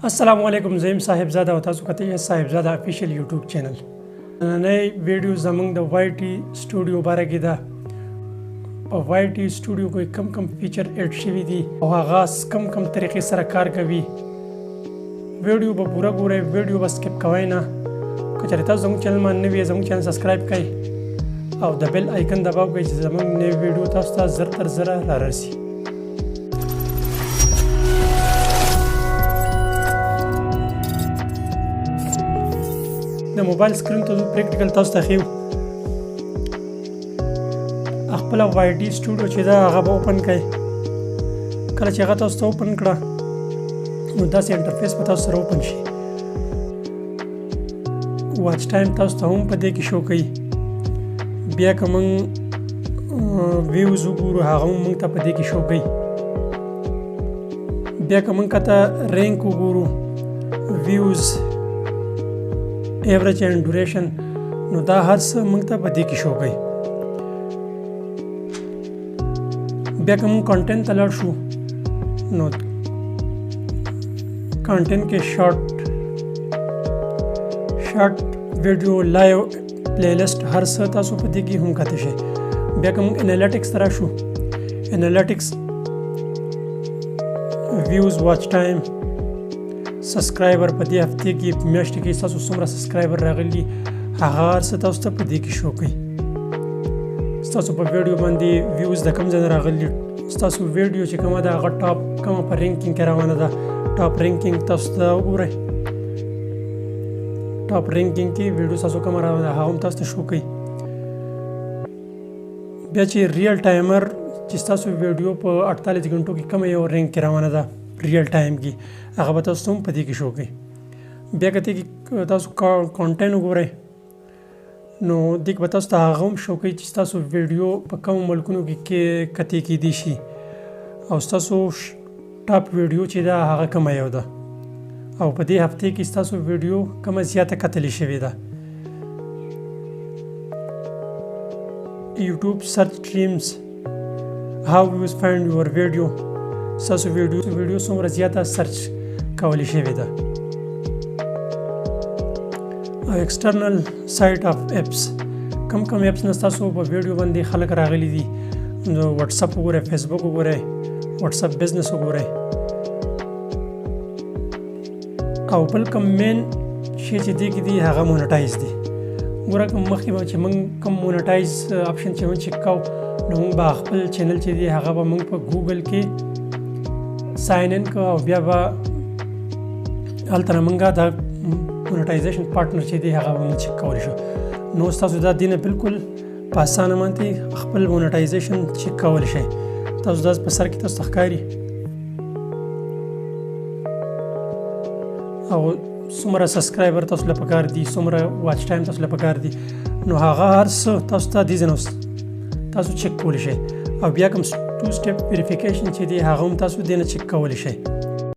السلام علیکم زیم صاحبزاده او تاسو کته صاحبزاده افیشل یوټیوب چینل نننۍ ویډیو زمونږ د وای ټي سټوډیو باره کې ده په وای ټي سټوډیو کې کم فیچر اډ شوي دي او هغه کم طریقې سره کار کوي ویډیو به پوره ګورئ ویډیو به سکپ کوئ نه که چېرې تاسو زموږ چینل باندې نوي یې زموږ چینل سبسکرایب کړئ او د بیل آیکن دباو کړئ چې زموږ نوي ویډیو تاسو ته زر تر زره رارسي د موبایل سکرین ته پریکټیکل تاسو ته ښیو خپل وای ټي سټوډیو چې دا هغه به اوپن کړئ کله چې هغه تاسو ته اوپن کړه نو داسې انټرفیس به تاسو سره اوپن شي واچ ټایم تاسو ته هم په دې کې شو کوي بیا که موږ ویوز وګورو هغه هم موږ ته په دې کې شو کوي بیا که موږ کته رینک وګورو ویوز ایوریج اینڈ ډوریشن نو دا هر څه موږ ته په دې کې شو کوي بیا که موږ کانټینټ ته لاړ شو نو کانټینټ کې شارټ ویډیو لایو پلیلیسټ هر څه تاسو په دې کې هم کته شي بیا که موږ انالیټکس ته راشو انالیټکس ویوز واچ ټایم سبسکرایبر په دې هفته کې میاشت کې تاسو څومره سبسکرایبر راغلي هغه هر څه تاسو ته په دې کې شو کوي تاسو په ویډیو باندې ویوز د کم ځای راغلي تاسو ویډیو چې کومه ده هغه ټاپ کومه په رینکینګ کې روانه ده ټاپ رینکینګ تاسو ته وګورئ ټاپ رینکینګ کې ویډیو تاسو کومه روانه ده هغه هم تاسو ته شو کوي بیا چې ریل ټایمر چې تاسو ویډیو په 48 غنټو کې کومه یو رینک کې روانه ده ریل ټایم کې هغه به تاسو هم په دې کې شو کوي بیا کته کې تاسو کانټینټ وګورئ نو دغه به تاسو ته هغه هم شو کوي چې تاسو ویډیو په کوم ملکونو کې کته کې دي شي او تاسو ټاپ ویډیو چې دا هغه کوم یو ده او په دې هفته کې تاسو ویډیو کومه زیاته کتلې شوې ده YouTube search streams how you find your video تاسو ویډیو څومره زیاته سرچ کولی شوې ده او ایکسټرنل سایت اف اپس کم اپس نه تاسو په ویډیو باندې خلک راغلي دي نو واتس اپ وګورئ فیسبوک وګورئ واتس اپ بزنس وګورئ او بل کوم مین شی چې دی کې دی هغه مونټایز دی ګوره کوم مخکې به چې موږ کوم مونټایز آپشن چې موږ چک کوو نو موږ به خپل چینل چې دی هغه به موږ په ګوګل کې ساين ان کو او بیا به هلته موږ د مونټایزیشن پارټنر چې دی هغه موږ چک کولی شو نو تاسو دا دینه بالکل په اسانه باندې خپل مونټایزیشن چک کولی شئ تاسو دا په سر کې تاسو ښکاري او څومره سبسکرایبر تاسو لپاره پکار دي څومره واچ ټایم تاسو لپاره پکار دي نو هغه هر څه تاسو ته دي ځنه تاسو چک کولی شئ او بیا کوم 2 سټپ ویریفیکیشن چې دی هغه هم تاسو دینه چک کولی شئ